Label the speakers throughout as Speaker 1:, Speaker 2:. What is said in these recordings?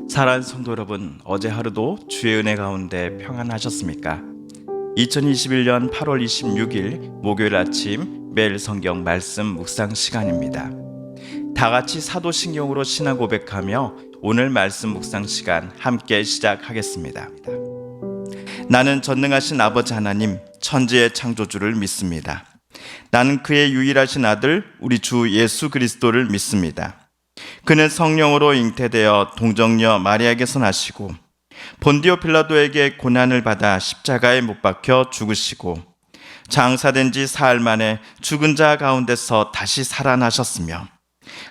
Speaker 1: 사랑하는 성도 여러분, 어제 하루도 주의 은혜 가운데 평안하셨습니까? 2021년 8월 26일 목요일 아침 매일 성경 말씀 묵상 시간입니다. 다 같이 사도신경으로 신앙 고백하며 오늘 말씀 묵상 시간 함께 시작하겠습니다. 나는 전능하신 아버지 하나님, 천지의 창조주를 믿습니다. 나는 그의 유일하신 아들 우리 주 예수 그리스도를 믿습니다. 그는 성령으로 잉태되어 동정녀 마리아에게서 나시고 본디오 빌라도에게 고난을 받아 십자가에 못 박혀 죽으시고 장사된 지 사흘 만에 죽은 자 가운데서 다시 살아나셨으며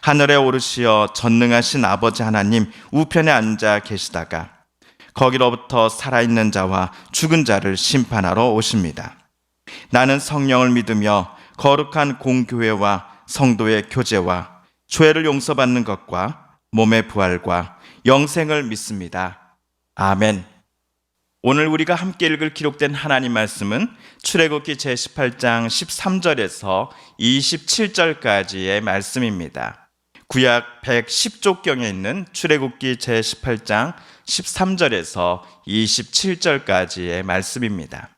Speaker 1: 하늘에 오르시어 전능하신 아버지 하나님 우편에 앉아 계시다가 거기로부터 살아있는 자와 죽은 자를 심판하러 오십니다. 나는 성령을 믿으며 거룩한 공교회와 성도의 교제와 죄를 용서받는 것과 몸의 부활과 영생을 믿습니다. 아멘. 오늘 우리가 함께 읽을 기록된 하나님 말씀은 출애굽기 제18장 13절에서 27절까지의 말씀입니다. 구약 110쪽경에 있는 출애굽기 제18장 13절에서 27절까지의 말씀입니다.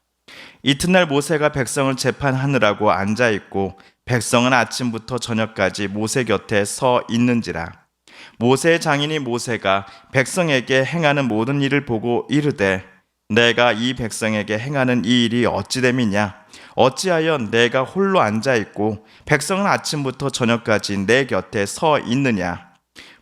Speaker 1: 이튿날 모세가 백성을 재판하느라고 앉아있고 백성은 아침부터 저녁까지 모세 곁에 서 있는지라. 모세의 장인이 모세가 백성에게 행하는 모든 일을 보고 이르되 내가 이 백성에게 행하는 이 일이 어찌됨이냐? 어찌하여 내가 홀로 앉아있고 백성은 아침부터 저녁까지 내 곁에 서 있느냐?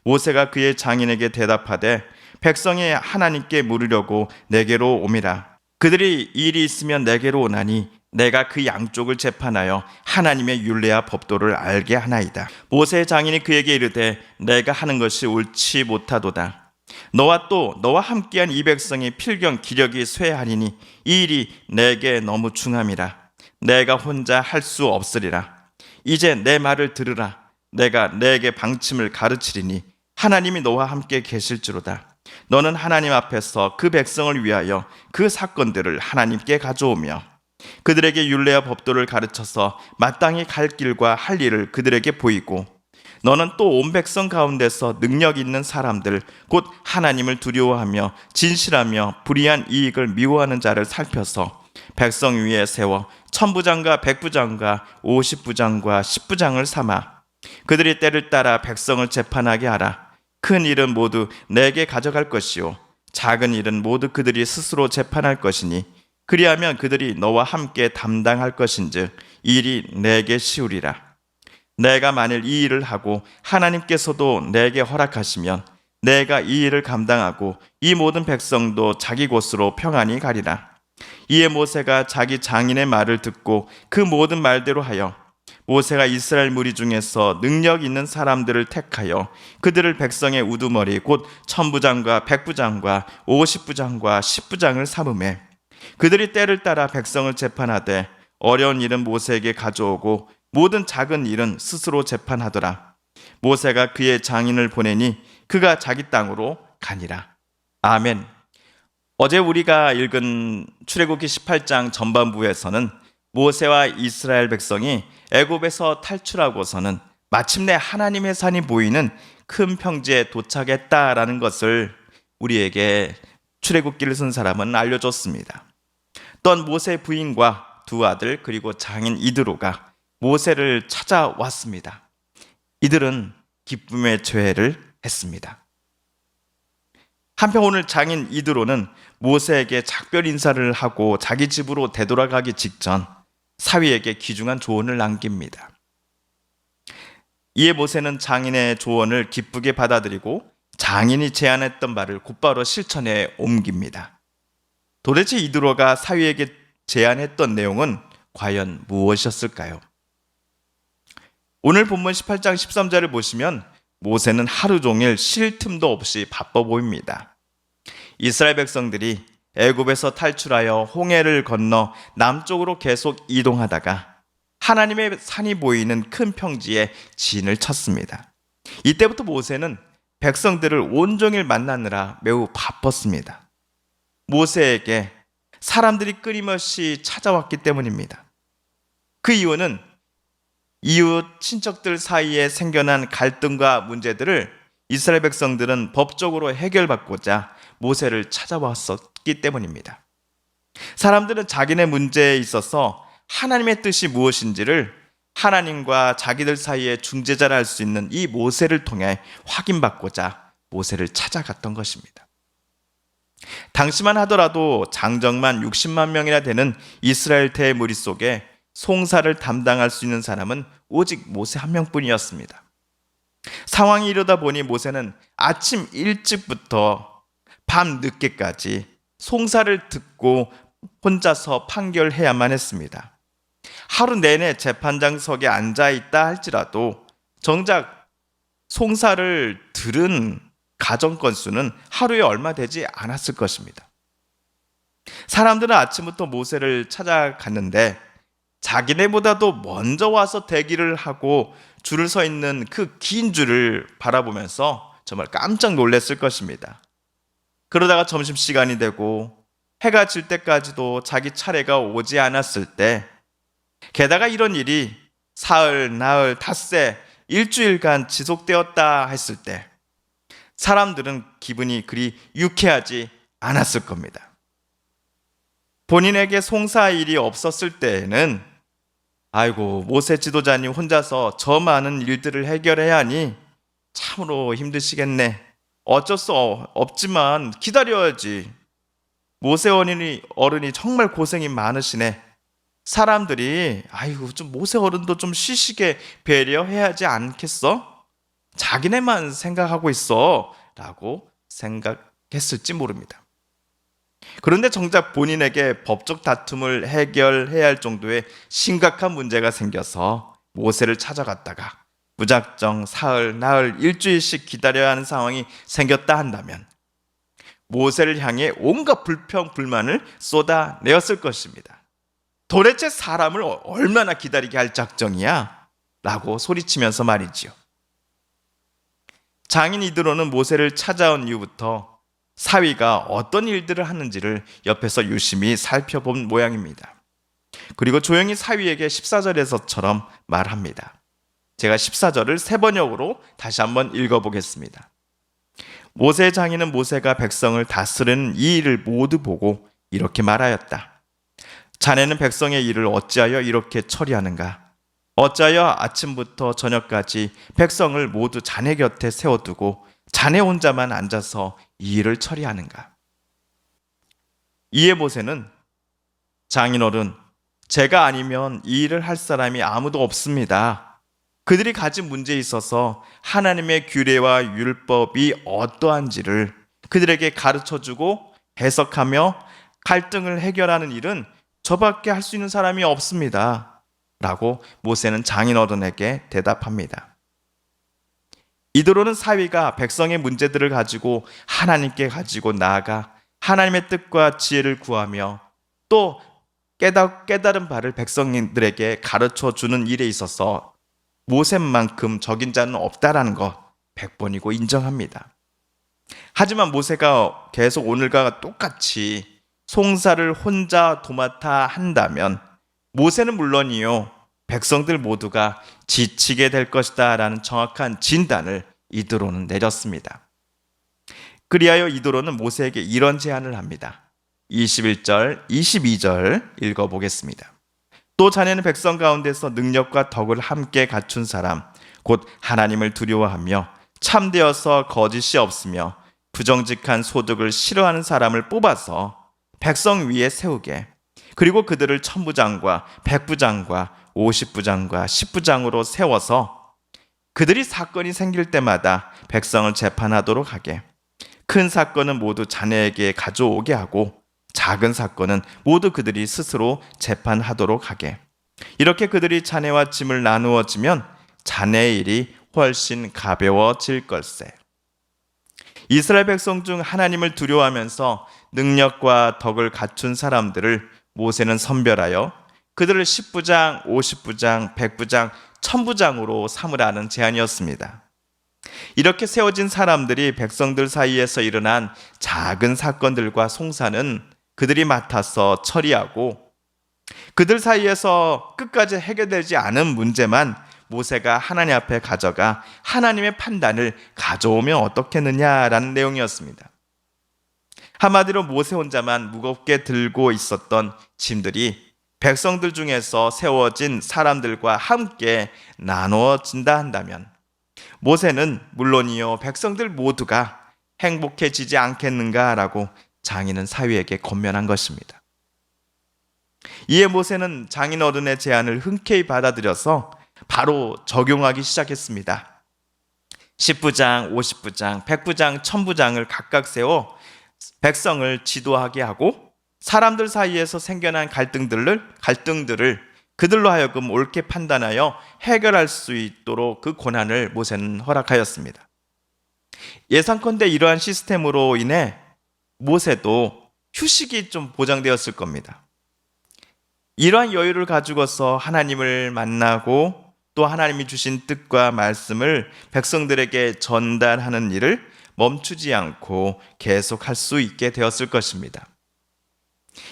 Speaker 1: 모세가 그의 장인에게 대답하되 백성이 하나님께 물으려고 내게로 오미라. 그들이 일이 있으면 내게로 오나니 내가 그 양쪽을 재판하여 하나님의 율례와 법도를 알게 하나이다. 모세의 장인이 그에게 이르되 내가 하는 것이 옳지 못하도다. 너와 함께한 이 백성이 필경 기력이 쇠하리니 이 일이 내게 너무 중함이라. 내가 혼자 할 수 없으리라. 이제 내 말을 들으라. 내가 내게 방침을 가르치리니 하나님이 너와 함께 계실지로다. 너는 하나님 앞에서 그 백성을 위하여 그 사건들을 하나님께 가져오며 그들에게 율례와 법도를 가르쳐서 마땅히 갈 길과 할 일을 그들에게 보이고 너는 또 온 백성 가운데서 능력 있는 사람들 곧 하나님을 두려워하며 진실하며 불의한 이익을 미워하는 자를 살펴서 백성 위에 세워 천부장과 백부장과 50부장과 10부장을 삼아 그들이 때를 따라 백성을 재판하게 하라. 큰 일은 모두 내게 가져갈 것이요 작은 일은 모두 그들이 스스로 재판할 것이니 그리하면 그들이 너와 함께 담당할 것인즉 일이 내게 쉬우리라. 내가 만일 이 일을 하고 하나님께서도 내게 허락하시면 내가 이 일을 감당하고 이 모든 백성도 자기 곳으로 평안히 가리라. 이에 모세가 자기 장인의 말을 듣고 그 모든 말대로 하여 모세가 이스라엘 무리 중에서 능력 있는 사람들을 택하여 그들을 백성의 우두머리 곧 천부장과 백부장과 50부장과 10부장을 삼으매 그들이 때를 따라 백성을 재판하되 어려운 일은 모세에게 가져오고 모든 작은 일은 스스로 재판하더라. 모세가 그의 장인을 보내니 그가 자기 땅으로 가니라. 아멘. 어제 우리가 읽은 출애굽기 18장 전반부에서는 모세와 이스라엘 백성이 애굽에서 탈출하고서는 마침내 하나님의 산이 보이는 큰 평지에 도착했다라는 것을 우리에게 출애굽기를 쓴 사람은 알려줬습니다. 또 모세의 부인과 두 아들 그리고 장인 이드로가 모세를 찾아왔습니다. 이들은 기쁨의 죄를 했습니다. 한편 오늘 장인 이드로는 모세에게 작별 인사를 하고 자기 집으로 되돌아가기 직전 사위에게 귀중한 조언을 남깁니다. 이에 모세는 장인의 조언을 기쁘게 받아들이고 장인이 제안했던 말을 곧바로 실천에 옮깁니다. 도대체 이드로가 사위에게 제안했던 내용은 과연 무엇이었을까요? 오늘 본문 18장 13절을 보시면 모세는 하루 종일 쉴 틈도 없이 바빠 보입니다. 이스라엘 백성들이 애굽에서 탈출하여 홍해를 건너 남쪽으로 계속 이동하다가 하나님의 산이 보이는 큰 평지에 진을 쳤습니다. 이때부터 모세는 백성들을 온종일 만나느라 매우 바빴습니다. 모세에게 사람들이 끊임없이 찾아왔기 때문입니다. 그 이유는 이웃 친척들 사이에 생겨난 갈등과 문제들을 이스라엘 백성들은 법적으로 해결받고자 모세를 찾아왔었기 때문입니다. 사람들은 자기네 문제에 있어서 하나님의 뜻이 무엇인지를 하나님과 자기들 사이에 중재자를 할 수 있는 이 모세를 통해 확인받고자 모세를 찾아갔던 것입니다. 당시만 하더라도 장정만 60만 명이나 되는 이스라엘 대무리 속에 송사를 담당할 수 있는 사람은 오직 모세 한 명뿐이었습니다. 상황이 이러다 보니 모세는 아침 일찍부터 밤 늦게까지 송사를 듣고 혼자서 판결해야만 했습니다. 하루 내내 재판장석에 앉아있다 할지라도 정작 송사를 들은 가정 건수는 하루에 얼마 되지 않았을 것입니다. 사람들은 아침부터 모세를 찾아갔는데 자기네보다도 먼저 와서 대기를 하고 줄을 서 있는 그 긴 줄을 바라보면서 정말 깜짝 놀랐을 것입니다. 그러다가 점심시간이 되고 해가 질 때까지도 자기 차례가 오지 않았을 때, 게다가 이런 일이 사흘, 나흘, 닷새, 일주일간 지속되었다 했을 때 사람들은 기분이 그리 유쾌하지 않았을 겁니다. 본인에게 송사 일이 없었을 때에는 아이고, 모세 지도자님 혼자서 저 많은 일들을 해결해야 하니 참으로 힘드시겠네. 어쩔 수 없지만 기다려야지. 모세 어른이 정말 고생이 많으시네. 사람들이 아이고, 좀 모세 어른도 좀 쉬시게 배려해야 하지 않겠어? 자기네만 생각하고 있어 라고 생각했을지 모릅니다. 그런데 정작 본인에게 법적 다툼을 해결해야 할 정도의 심각한 문제가 생겨서 모세를 찾아갔다가 무작정 사흘, 나흘, 일주일씩 기다려야 하는 상황이 생겼다 한다면 모세를 향해 온갖 불평, 불만을 쏟아내었을 것입니다. 도대체 사람을 얼마나 기다리게 할 작정이야? 라고 소리치면서 말이지요. 장인 이드로는 모세를 찾아온 이후부터 사위가 어떤 일들을 하는지를 옆에서 유심히 살펴본 모양입니다. 그리고 조용히 사위에게 14절에서처럼 말합니다. 제가 14절을 세 번역으로 다시 한번 읽어보겠습니다. 모세 장인은 모세가 백성을 다스리는 이 일을 모두 보고 이렇게 말하였다. 자네는 백성의 일을 어찌하여 이렇게 처리하는가? 어찌하여 아침부터 저녁까지 백성을 모두 자네 곁에 세워두고 자네 혼자만 앉아서 이 일을 처리하는가? 이에 모세는 장인어른, 제가 아니면 이 일을 할 사람이 아무도 없습니다. 그들이 가진 문제에 있어서 하나님의 규례와 율법이 어떠한지를 그들에게 가르쳐주고 해석하며 갈등을 해결하는 일은 저밖에 할 수 있는 사람이 없습니다. 라고 모세는 장인어른에게 대답합니다. 이대로는 사위가 백성의 문제들을 가지고 하나님께 가지고 나아가 하나님의 뜻과 지혜를 구하며 또 깨달은 바를 백성들에게 가르쳐주는 일에 있어서 모세만큼 적인 자는 없다라는 것 100번이고 인정합니다. 하지만 모세가 계속 오늘과 똑같이 송사를 혼자 도맡아 한다면 모세는 물론이요, 백성들 모두가 지치게 될 것이다 라는 정확한 진단을 이드로는 내렸습니다. 그리하여 이드로는 모세에게 이런 제안을 합니다. 21절, 22절 읽어보겠습니다. 또 자네는 백성 가운데서 능력과 덕을 함께 갖춘 사람, 곧 하나님을 두려워하며 참되어서 거짓이 없으며 부정직한 소득을 싫어하는 사람을 뽑아서 백성 위에 세우게, 그리고 그들을 천부장과 백부장과 50부장과 10부장으로 세워서 그들이 사건이 생길 때마다 백성을 재판하도록 하게, 큰 사건은 모두 자네에게 가져오게 하고 작은 사건은 모두 그들이 스스로 재판하도록 하게, 이렇게 그들이 자네와 짐을 나누어지면 자네의 일이 훨씬 가벼워질 걸세. 이스라엘 백성 중 하나님을 두려워하면서 능력과 덕을 갖춘 사람들을 모세는 선별하여 그들을 10부장, 50부장, 100부장, 1000부장으로 삼으라는 제안이었습니다. 이렇게 세워진 사람들이 백성들 사이에서 일어난 작은 사건들과 송사는 그들이 맡아서 처리하고, 그들 사이에서 끝까지 해결되지 않은 문제만 모세가 하나님 앞에 가져가 하나님의 판단을 가져오면 어떻겠느냐라는 내용이었습니다. 한마디로 모세 혼자만 무겁게 들고 있었던 짐들이 백성들 중에서 세워진 사람들과 함께 나누어진다 한다면 모세는 물론이요 백성들 모두가 행복해지지 않겠는가라고 장인은 사위에게 권면한 것입니다. 이에 모세는 장인 어른의 제안을 흔쾌히 받아들여서 바로 적용하기 시작했습니다. 10부장, 50부장, 100부장, 1000부장을 각각 세워 백성을 지도하게 하고 사람들 사이에서 생겨난 갈등들을 그들로 하여금 옳게 판단하여 해결할 수 있도록 그 권한을 모세는 허락하였습니다. 예상컨대 이러한 시스템으로 인해 모세도 휴식이 좀 보장되었을 겁니다. 이러한 여유를 가지고서 하나님을 만나고 또 하나님이 주신 뜻과 말씀을 백성들에게 전달하는 일을 멈추지 않고 계속할 수 있게 되었을 것입니다.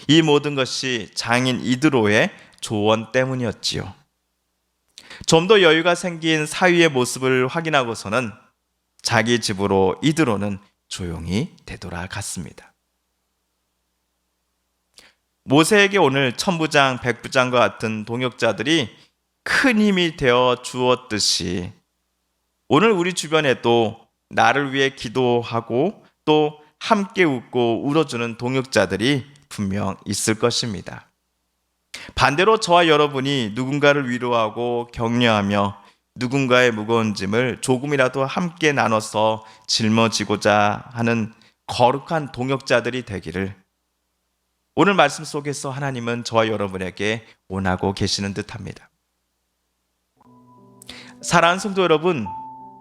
Speaker 1: 이 모든 것이 장인 이드로의 조언 때문이었지요. 좀 더 여유가 생긴 사위의 모습을 확인하고서는 자기 집으로 이드로는 조용히 되돌아갔습니다. 모세에게 오늘 1000부장, 100부장과 같은 동역자들이 큰 힘이 되어 주었듯이 오늘 우리 주변에도 나를 위해 기도하고 또 함께 웃고 울어주는 동역자들이 분명 있을 것입니다. 반대로 저와 여러분이 누군가를 위로하고 격려하며 누군가의 무거운 짐을 조금이라도 함께 나눠서 짊어지고자 하는 거룩한 동역자들이 되기를 오늘 말씀 속에서 하나님은 저와 여러분에게 원하고 계시는 듯합니다. 사랑하는 성도 여러분,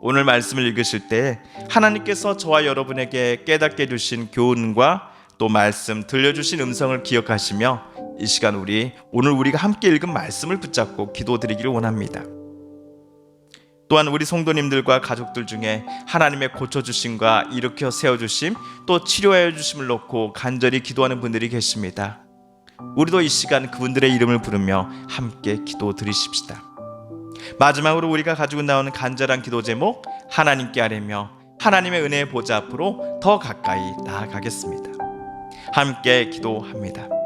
Speaker 1: 오늘 말씀을 읽으실 때 하나님께서 저와 여러분에게 깨닫게 해주신 교훈과 또 말씀 들려주신 음성을 기억하시며 이 시간 오늘 우리가 함께 읽은 말씀을 붙잡고 기도드리기를 원합니다. 또한 우리 성도님들과 가족들 중에 하나님의 고쳐주심과 일으켜 세워주심 또 치료하여 주심을 놓고 간절히 기도하는 분들이 계십니다. 우리도 이 시간 그분들의 이름을 부르며 함께 기도드리십시다. 마지막으로 우리가 가지고 나오는 간절한 기도 제목 하나님께 아뢰며 하나님의 은혜의 보좌 앞으로 더 가까이 나아가겠습니다. 함께 기도합니다.